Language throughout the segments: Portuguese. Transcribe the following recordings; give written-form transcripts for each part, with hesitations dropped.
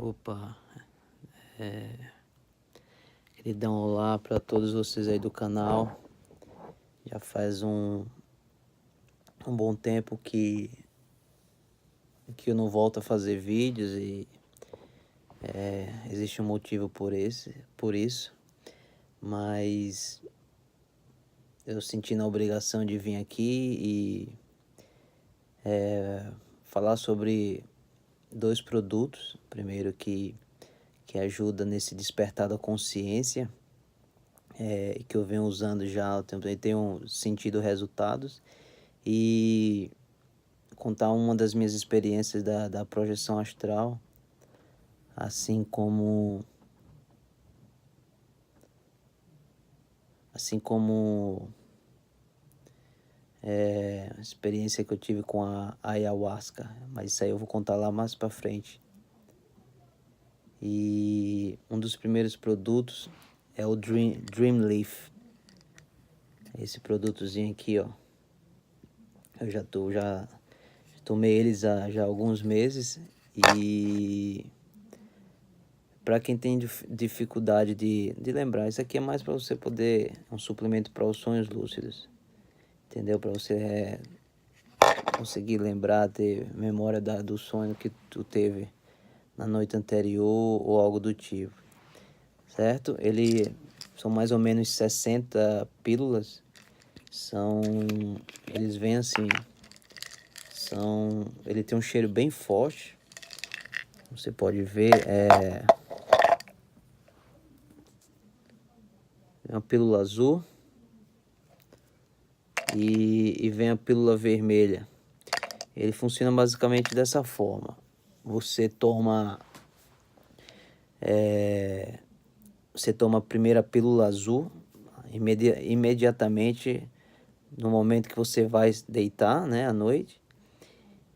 Opa, queria dar um olá para todos vocês aí do canal. Já faz um bom tempo que eu não volto a fazer vídeos e existe um motivo por isso, mas eu senti na obrigação de vir aqui e falar sobre dois produtos. Primeiro que ajuda nesse despertar da consciência, que eu venho usando já há tempo e tenho sentido resultados, e contar uma das minhas experiências da projeção astral, assim como a experiência que eu tive com a ayahuasca, mas isso aí eu vou contar lá mais pra frente. E um dos primeiros produtos é o Dream Leaf. Esse produtozinho aqui, ó. Eu já tomei eles há já alguns meses, e para quem tem dificuldade de lembrar, isso aqui é mais para você poder, é um suplemento para os sonhos lúcidos, entendeu? Para você conseguir lembrar, ter memória do sonho que tu teve na noite anterior ou algo do tipo, certo? São mais ou menos 60 pílulas. Eles vêm assim, ele tem um cheiro bem forte. Você pode ver, é uma pílula azul e vem a pílula vermelha. Ele funciona basicamente dessa forma. Você toma a primeira pílula azul imediatamente no momento que você vai deitar, né, à noite,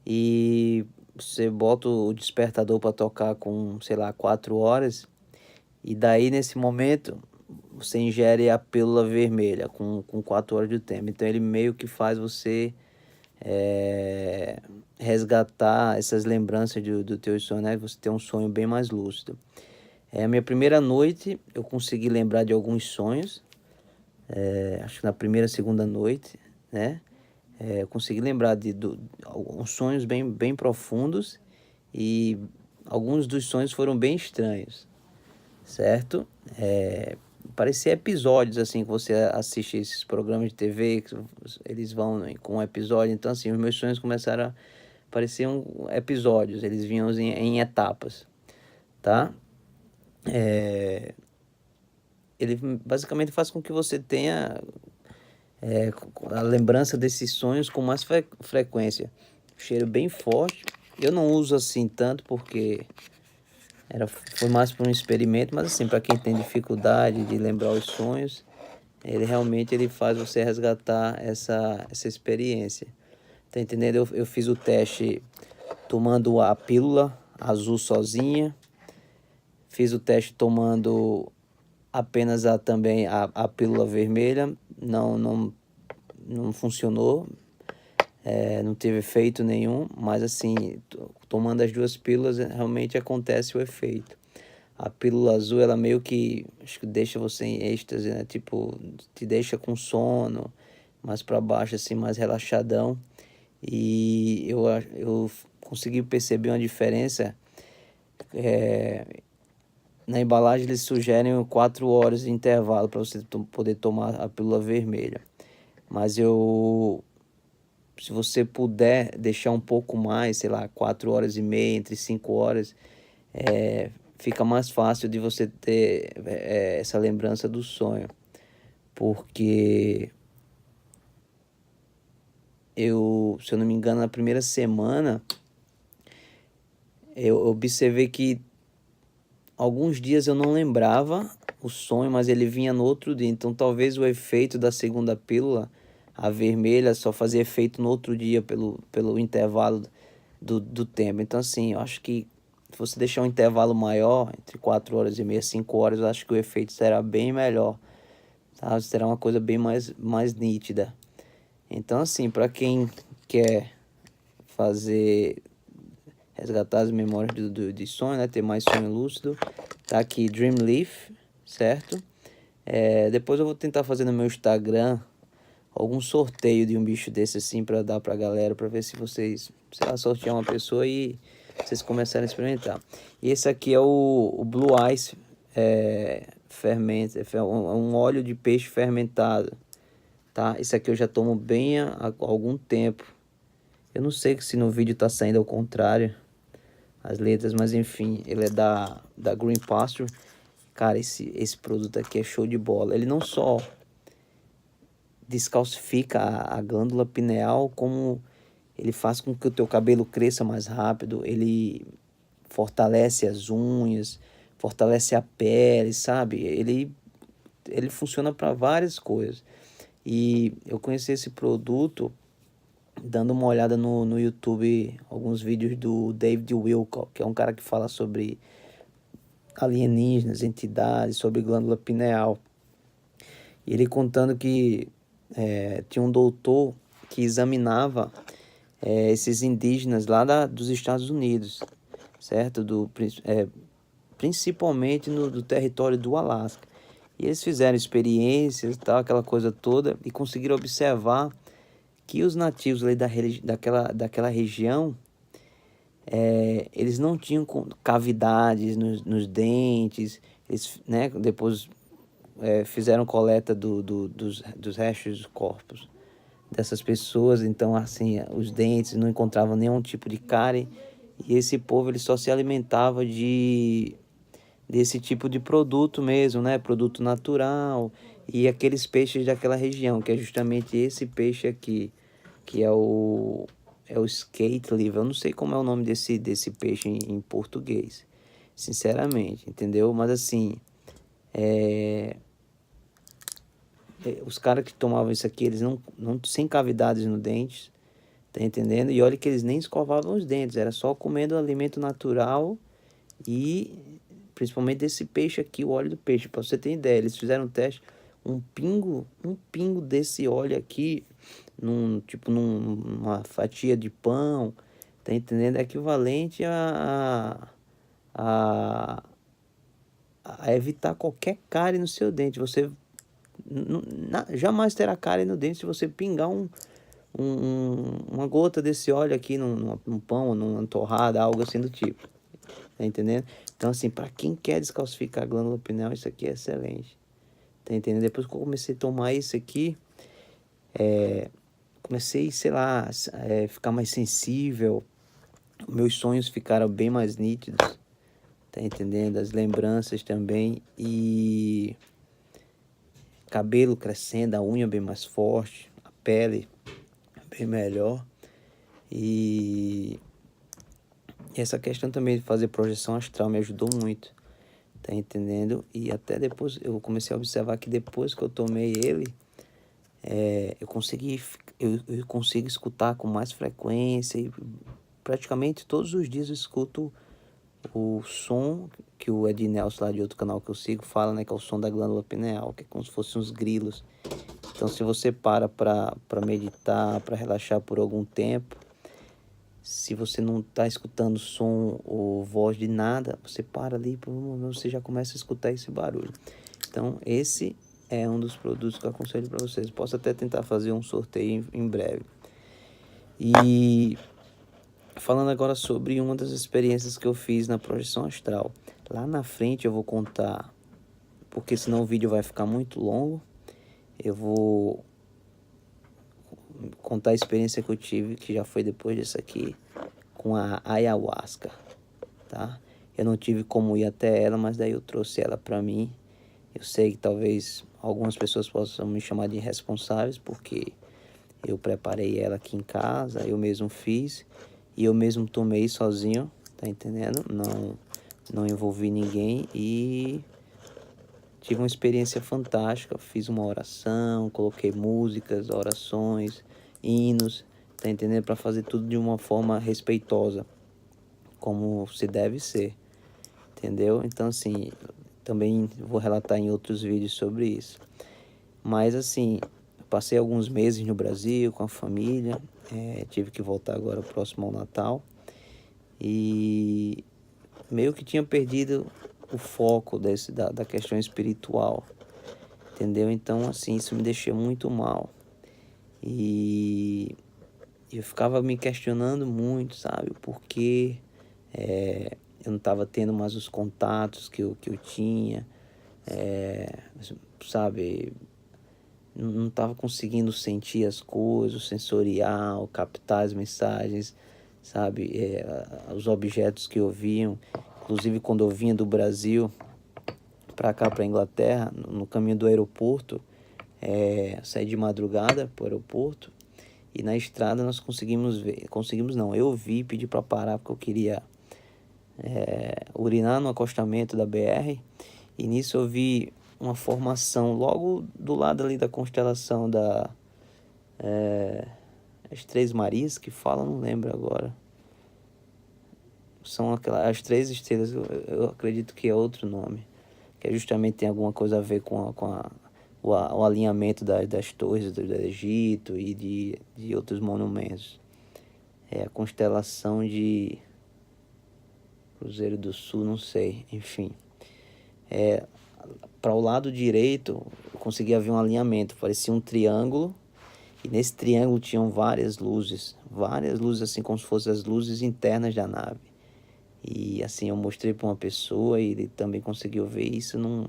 e você bota o despertador para tocar com, sei lá, 4 horas, e daí nesse momento você ingere a pílula vermelha com 4 horas de tempo. Então ele meio que faz você resgatar essas lembranças do teu sonho, né? Você ter um sonho bem mais lúcido. A minha primeira noite eu consegui lembrar de alguns sonhos, acho que na primeira, segunda noite, né? Eu consegui lembrar de alguns sonhos bem profundos, e alguns dos sonhos foram bem estranhos, certo? Parecia episódios, assim, que você assiste esses programas de TV, que eles vão com um episódio. Então, assim, os meus sonhos começaram a parecer episódios, eles vinham em etapas, tá? Ele basicamente faz com que você tenha a lembrança desses sonhos com mais frequência. Cheiro bem forte. Eu não uso assim tanto porque foi mais para um experimento, mas assim, para quem tem dificuldade de lembrar os sonhos, ele realmente faz você resgatar essa experiência. Tá entendendo? Eu fiz o teste tomando a pílula azul sozinha. Fiz o teste tomando apenas também a pílula vermelha. Não funcionou. Não teve efeito nenhum, mas assim, tomando as duas pílulas, realmente acontece o efeito. A pílula azul, ela meio que, acho que deixa você em êxtase, né? Tipo, te deixa com sono, mais para baixo, assim, mais relaxadão. E eu consegui perceber uma diferença. Na embalagem eles sugerem 4 horas de intervalo para você poder tomar a pílula vermelha. Mas se você puder deixar um pouco mais, sei lá, 4 horas e meia, entre 5 horas, fica mais fácil de você ter essa lembrança do sonho. Porque se eu não me engano, na primeira semana, eu observei que alguns dias eu não lembrava o sonho, mas ele vinha no outro dia. Então talvez o efeito da segunda pílula, a vermelha, só fazia efeito no outro dia pelo intervalo do tempo. Então assim, eu acho que se você deixar um intervalo maior, entre 4 horas e meia, 5 horas, eu acho que o efeito será bem melhor, tá? Será uma coisa bem mais nítida. Então assim, para quem quer resgatar as memórias de sonho, né? Ter mais sonho lúcido. Tá aqui Dream Leaf, certo? Depois eu vou tentar fazer no meu Instagram algum sorteio de um bicho desse assim pra dar pra galera, pra ver se vocês, sei lá, sortear uma pessoa e vocês começarem a experimentar. E esse aqui é o Blue Ice fermento, um óleo de peixe fermentado, tá? Esse aqui eu já tomo bem há algum tempo. Eu não sei se no vídeo tá saindo ao contrário as letras, mas enfim, ele é da Green Pasture. Cara, esse produto aqui é show de bola. Ele não só descalcifica a glândula pineal, como ele faz com que o teu cabelo cresça mais rápido, ele fortalece as unhas, fortalece a pele, sabe? Ele funciona para várias coisas. E eu conheci esse produto dando uma olhada no YouTube, alguns vídeos do David Wilcock, que é um cara que fala sobre alienígenas, entidades, sobre glândula pineal. E ele contando que tinha um doutor que examinava esses indígenas lá dos Estados Unidos, certo? Principalmente do território do Alasca. E eles fizeram experiências, tal, aquela coisa toda, e conseguiram observar que os nativos ali daquela região, eles não tinham cavidades nos dentes, eles, né, depois fizeram coleta dos restos dos corpos dessas pessoas, então assim, os dentes não encontravam nenhum tipo de cárie, e esse povo ele só se alimentava desse tipo de produto mesmo, né, produto natural, e aqueles peixes daquela região, que é justamente esse peixe aqui, que é o skate liver. Eu não sei como é o nome desse peixe em português, sinceramente, entendeu? Mas assim, os caras que tomavam isso aqui, eles não sem cavidades no dente, tá entendendo? E olha que eles nem escovavam os dentes, era só comendo alimento natural e principalmente desse peixe aqui, o óleo do peixe. Para você ter ideia, eles fizeram um teste, um pingo desse óleo aqui, numa fatia de pão, tá entendendo? É equivalente a, a evitar qualquer cárie no seu dente. Você jamais terá cárie no dente se você pingar uma gota desse óleo aqui num pão, numa torrada, algo assim do tipo. Tá entendendo? Então, assim, para quem quer descalcificar a glândula pineal, isso aqui é excelente. Tá entendendo? Depois que eu comecei a tomar isso aqui, comecei, sei lá, ficar mais sensível. Meus sonhos ficaram bem mais nítidos. Tá entendendo? As lembranças também. E cabelo crescendo, a unha bem mais forte, a pele bem melhor. E essa questão também de fazer projeção astral me ajudou muito, tá entendendo? E até depois eu comecei a observar que depois que eu tomei ele, eu consigo escutar com mais frequência e praticamente todos os dias eu escuto o som que o Ed Nelson lá de outro canal que eu sigo fala, né, que é o som da glândula pineal, que é como se fossem uns grilos. Então se você para meditar, para relaxar por algum tempo, se você não está escutando som ou voz de nada, você para ali, você já começa a escutar esse barulho. Então esse é um dos produtos que eu aconselho para vocês. Posso até tentar fazer um sorteio em breve. E falando agora sobre uma das experiências que eu fiz na projeção astral. Lá na frente eu vou contar, porque senão o vídeo vai ficar muito longo. Eu vou contar a experiência que eu tive, que já foi depois disso aqui, com a ayahuasca, tá? Eu não tive como ir até ela, mas daí eu trouxe ela para mim. Eu sei que talvez algumas pessoas possam me chamar de irresponsáveis, porque eu preparei ela aqui em casa, eu mesmo fiz e eu mesmo tomei sozinho, tá entendendo? Não envolvi ninguém e tive uma experiência fantástica. Fiz uma oração, coloquei músicas, orações, hinos, tá entendendo? Para fazer tudo de uma forma respeitosa, como se deve ser, entendeu? Então, assim, também vou relatar em outros vídeos sobre isso. Mas, assim, passei alguns meses no Brasil com a família, tive que voltar agora próximo ao Natal. e meio que tinha perdido o foco da questão espiritual, entendeu? Então, assim, isso me deixou muito mal. E eu ficava me questionando muito, sabe? O porquê eu não estava tendo mais os contatos que eu tinha, é, sabe? Não estava conseguindo sentir as coisas, o sensorial, captar as mensagens, sabe? Os objetos que eu vinha, inclusive quando eu vinha do Brasil para cá, para Inglaterra, no caminho do aeroporto, saí de madrugada para o aeroporto e na estrada nós conseguimos não, eu vi, pedi para parar porque eu queria urinar no acostamento da BR, e nisso eu vi uma formação logo do lado ali da constelação as Três Marias que falam, não lembro agora. São as três estrelas, eu acredito que é outro nome, que justamente tem alguma coisa a ver o alinhamento das torres do Egito e de outros monumentos. É a constelação de Cruzeiro do Sul, não sei, enfim. Para o lado direito, eu conseguia ver um alinhamento, parecia um triângulo, e nesse triângulo tinham várias luzes assim como se fossem as luzes internas da nave. E assim, eu mostrei para uma pessoa e ele também conseguiu ver isso. Não,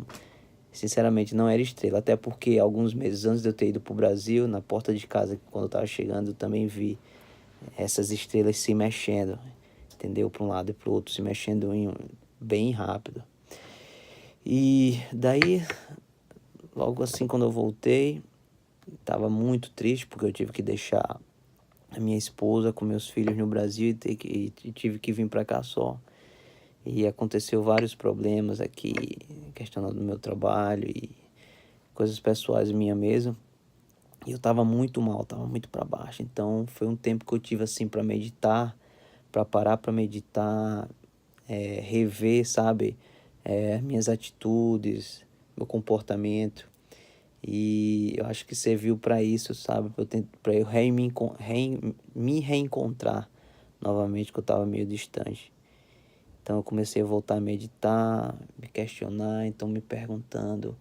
sinceramente, não era estrela, até porque alguns meses antes de eu ter ido para o Brasil, na porta de casa, quando eu estava chegando, eu também vi essas estrelas se mexendo, entendeu? Para um lado e para o outro, se mexendo bem rápido. E daí, logo assim, quando eu voltei, estava muito triste porque eu tive que deixar a minha esposa com meus filhos no Brasil e tive que vir para cá só. E aconteceu vários problemas aqui, questão do meu trabalho e coisas pessoais minha mesmo. E eu tava muito mal, tava muito para baixo. Então foi um tempo que eu tive assim para meditar, para parar para meditar, rever, sabe, minhas atitudes, meu comportamento. E eu acho que serviu para isso, sabe, para eu me reencontrar novamente, que eu tava meio distante. Então eu comecei a voltar a meditar, me questionar, então me perguntava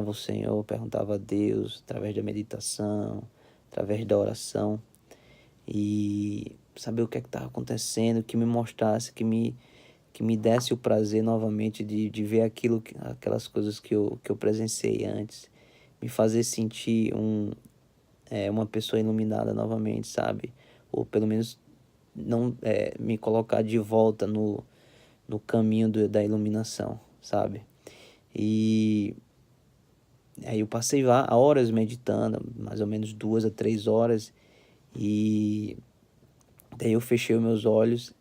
ao Senhor, perguntava a Deus, através da meditação, através da oração, e saber o que é que estava acontecendo, que me mostrasse, que me desse o prazer novamente de ver aquelas coisas que eu presenciei antes, me fazer sentir uma pessoa iluminada novamente, sabe? Ou pelo menos não me colocar de volta no caminho da iluminação, sabe? E aí eu passei horas meditando, mais ou menos 2 a 3 horas, e daí eu fechei os meus olhos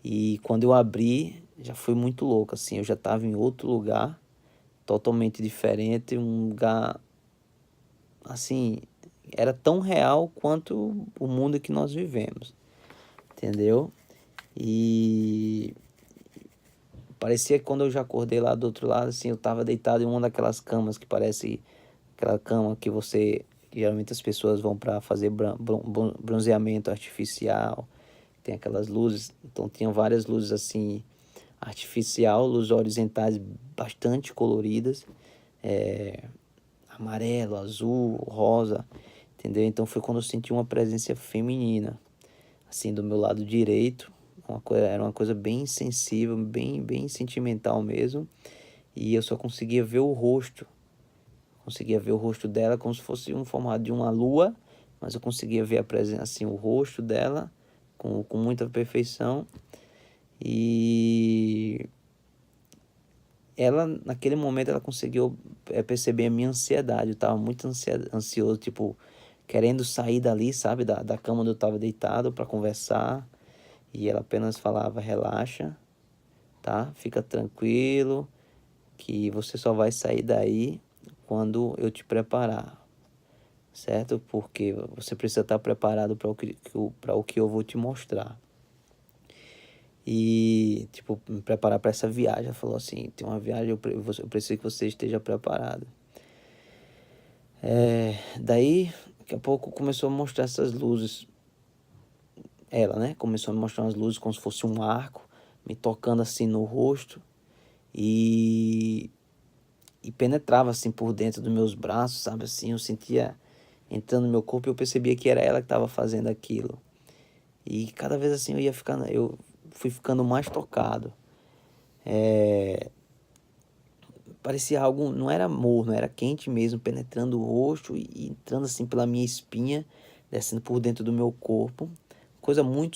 e quando eu abri já foi muito louco, assim, eu já estava em outro lugar, totalmente diferente, um lugar, assim, era tão real quanto o mundo que nós vivemos, entendeu? E parecia que quando eu já acordei lá do outro lado, assim, eu tava deitado em uma daquelas camas que parece aquela cama que geralmente as pessoas vão para fazer bronzeamento artificial, tem aquelas luzes, então tinham várias luzes assim, artificial, luzes horizontais bastante coloridas, amarelo, azul, rosa, entendeu? Então foi quando eu senti uma presença feminina, assim, do meu lado direito, era uma coisa bem sensível, bem sentimental mesmo, e eu só conseguia ver o rosto dela como se fosse um formato de uma lua, mas eu conseguia ver a presença, assim, o rosto dela com muita perfeição, e ela, naquele momento, ela conseguiu perceber a minha ansiedade, eu estava muito ansioso, tipo, querendo sair dali, sabe, da cama onde eu estava deitado para conversar, e ela apenas falava: relaxa, tá? Fica tranquilo, que você só vai sair daí quando eu te preparar, certo? Porque você precisa estar preparado para o que eu vou te mostrar. E, tipo, me preparar para essa viagem. Ela falou assim: tem uma viagem, eu preciso que você esteja preparado. Daí, daqui a pouco começou a mostrar essas luzes ela, né, começou a me mostrar umas luzes como se fosse um arco, me tocando assim no rosto e, e penetrava assim por dentro dos meus braços, sabe assim, eu sentia entrando no meu corpo e eu percebia que era ela que estava fazendo aquilo. E cada vez assim eu fui ficando mais tocado. Parecia algo, não era morno, era quente mesmo, penetrando o rosto e entrando assim pela minha espinha, descendo por dentro do meu corpo. Coisa muito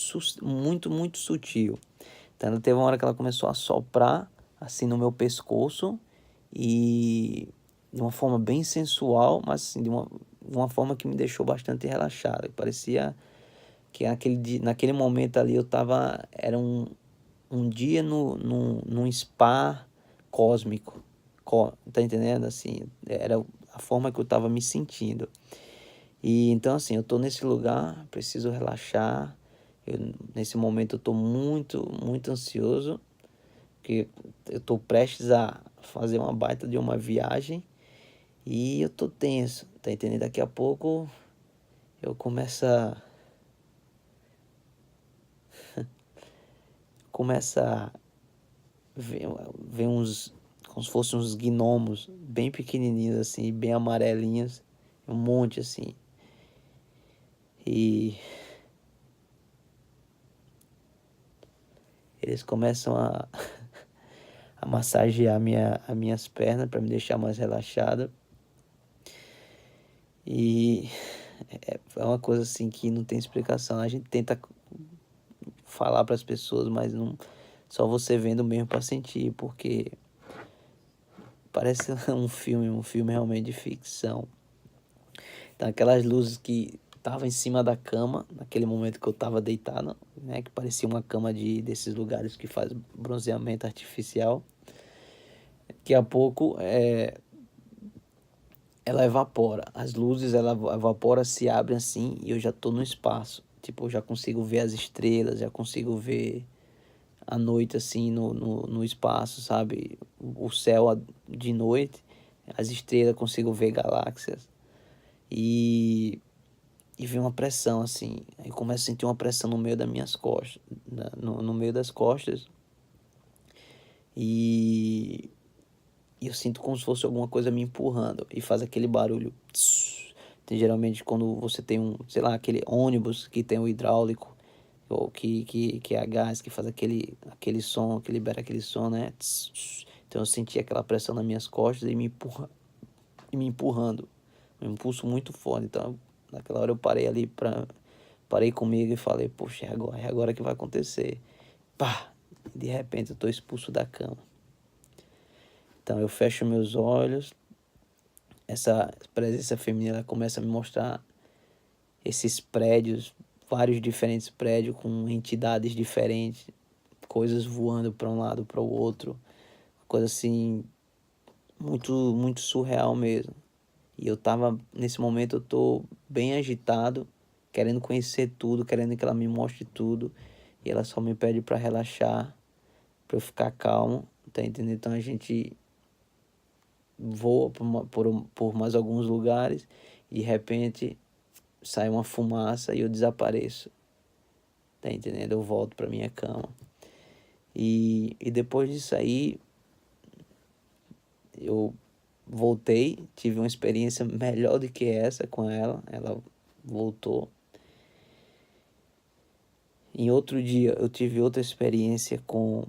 sutil. Então teve uma hora que ela começou a soprar assim no meu pescoço e de uma forma bem sensual, mas assim, de uma forma que me deixou bastante relaxado. Parecia que naquele momento ali eu tava, era um dia num spa cósmico. Tá entendendo? Assim, era a forma que eu tava me sentindo. E então assim, eu tô nesse lugar, preciso relaxar. Nesse momento eu tô muito ansioso, porque eu tô prestes a fazer uma baita de uma viagem e eu tô tenso, tá entendendo? Daqui a pouco eu começo a ver uns, como se fossem uns gnomos bem pequenininhos assim, bem amarelinhos, um monte assim. E eles começam a massagear as minhas pernas para me deixar mais relaxado. E é uma coisa assim que não tem explicação. A gente tenta falar para as pessoas, mas não, só você vendo mesmo para sentir, porque parece um filme realmente de ficção. Então, aquelas luzes que estavam em cima da cama, naquele momento que eu estava deitado, né, que parecia uma cama desses lugares que faz bronzeamento artificial. Daqui a pouco ela evapora, as luzes ela evapora, se abrem assim e eu já tô no espaço. Tipo, eu já consigo ver as estrelas, já consigo ver a noite assim no espaço, sabe? O céu de noite, as estrelas, consigo ver galáxias. E, e vem uma pressão assim. Aí começo a sentir uma pressão no meio das minhas costas, no meio das costas. E, e eu sinto como se fosse alguma coisa me empurrando e faz aquele barulho. Tem, geralmente quando você tem sei lá, aquele ônibus que tem o hidráulico ou que é a gás, que faz aquele som, que libera aquele som, né? Então eu senti aquela pressão nas minhas costas e me empurrando. Um impulso muito forte. Então, naquela hora eu parei comigo e falei, poxa, é agora que vai acontecer. Pá! De repente eu tô expulso da cama. Então eu fecho meus olhos, essa presença feminina ela começa a me mostrar esses prédios, vários diferentes prédios com entidades diferentes, coisas voando para um lado para o outro, coisa assim muito surreal mesmo. E eu tava nesse momento eu tô bem agitado, querendo conhecer tudo, querendo que ela me mostre tudo, e ela só me pede para relaxar, para eu ficar calmo, tá entendendo? Então a gente voa por mais alguns lugares e de repente sai uma fumaça e eu desapareço, tá entendendo? Eu volto para minha cama. E depois disso aí, eu voltei, tive uma experiência melhor do que essa com ela. Ela voltou. Em outro dia, eu tive outra experiência eu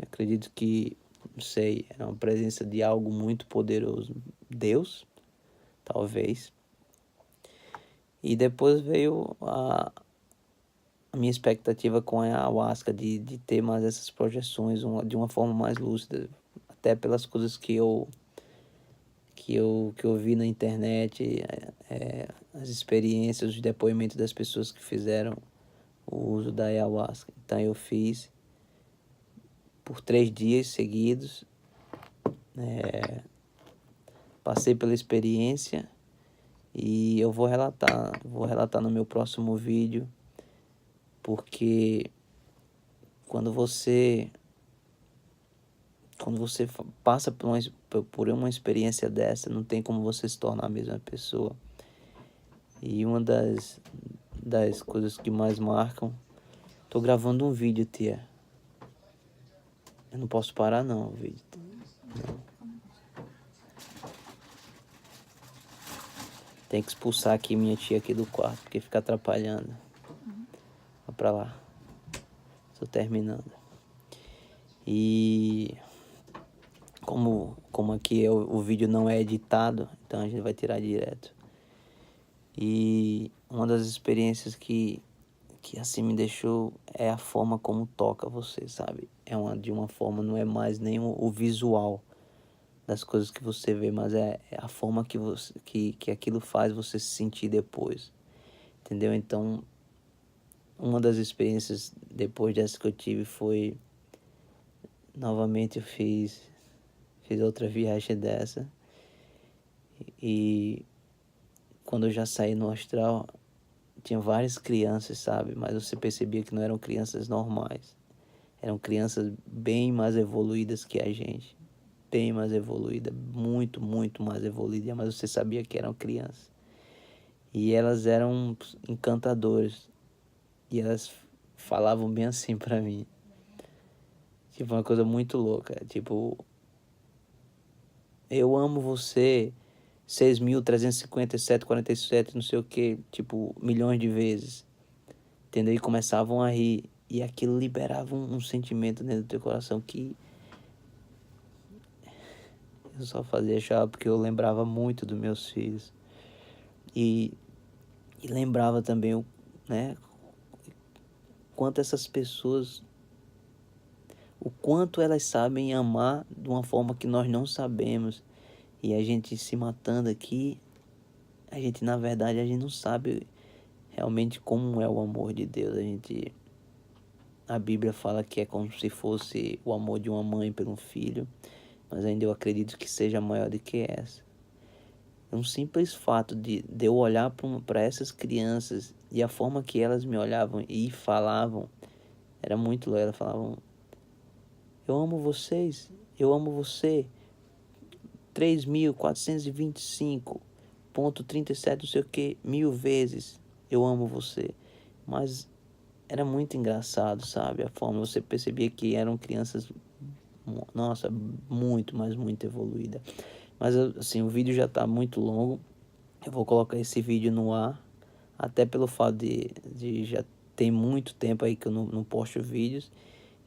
acredito que, não sei, era uma presença de algo muito poderoso. Deus, talvez. E depois veio a minha expectativa com a ayahuasca de ter mais essas projeções de uma forma mais lúcida, até pelas coisas que eu vi na internet, as experiências, os depoimentos das pessoas que fizeram o uso da ayahuasca. Então eu fiz por 3 dias seguidos, passei pela experiência e eu vou relatar no meu próximo vídeo, porque quando você passa por uma experiência dessa, não tem como você se tornar a mesma pessoa. E uma das coisas que mais marcam. Tô gravando um vídeo, tia. Eu não posso parar não, o vídeo. Não. Tem que expulsar aqui minha tia aqui do quarto, porque fica atrapalhando. Vai pra lá. Tô terminando. E como aqui o vídeo não é editado, então a gente vai tirar direto. E uma das experiências que assim me deixou é a forma como toca você, sabe? De uma forma, não é mais nem o visual das coisas que você vê, mas é a forma que aquilo faz você se sentir depois, entendeu? Então, uma das experiências depois dessa que eu tive foi, novamente eu fiz outra viagem dessa, e quando eu já saí no astral, tinha várias crianças, sabe? Mas você percebia que não eram crianças normais. Eram crianças bem mais evoluídas que a gente. Bem mais evoluída, muito, muito mais evoluída, mas você sabia que eram crianças. E elas eram encantadoras. E elas falavam bem assim pra mim. Tipo, uma coisa muito louca. Tipo, eu amo você 6.357,47, não sei o que, tipo, milhões de vezes. Entendeu? E começavam a rir. E aquilo liberava um sentimento dentro do teu coração que eu só fazia chorar porque eu lembrava muito dos meus filhos. E lembrava também, né, quanto essas pessoas, o quanto elas sabem amar de uma forma que nós não sabemos. E a gente se matando aqui, na verdade, a gente não sabe realmente como é o amor de Deus. A Bíblia fala que é como se fosse o amor de uma mãe pelo filho, mas ainda eu acredito que seja maior do que essa. É um simples fato de eu olhar para essas crianças e a forma que elas me olhavam e falavam, era muito legal. Elas falavam, eu amo vocês, eu amo você, 3.425,37 não sei o que, mil vezes, eu amo você. Mas era muito engraçado, sabe? A forma você percebia que eram crianças, nossa, muito, mas muito evoluída. Mas assim, o vídeo já tá muito longo. Eu vou colocar esse vídeo no ar, até pelo fato de já tem muito tempo aí que eu não posto vídeos.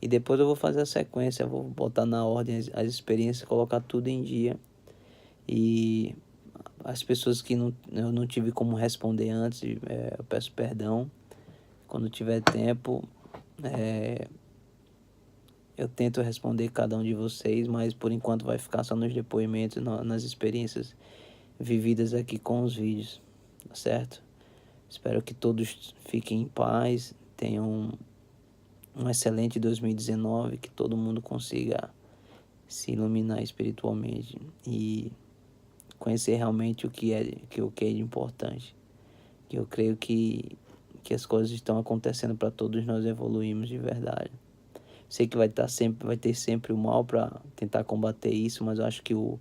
E depois eu vou fazer a sequência, eu vou botar na ordem as experiências, colocar tudo em dia. E as pessoas que eu não tive como responder antes, eu peço perdão. Quando tiver tempo, eu tento responder cada um de vocês, mas por enquanto vai ficar só nos depoimentos, nas experiências vividas aqui com os vídeos, tá certo? Espero que todos fiquem em paz, tenham um excelente 2019, que todo mundo consiga se iluminar espiritualmente e conhecer realmente o que é de importante. Que eu creio que as coisas estão acontecendo para todos nós evoluirmos de verdade. Sei que vai ter sempre o mal para tentar combater isso, mas eu acho que o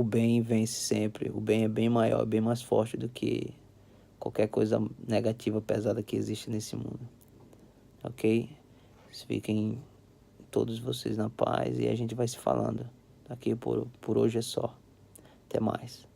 bem vence sempre. O bem é bem maior, bem mais forte do que qualquer coisa negativa, pesada que existe nesse mundo. Ok? Fiquem todos vocês na paz e a gente vai se falando. Aqui por hoje é só. Até mais.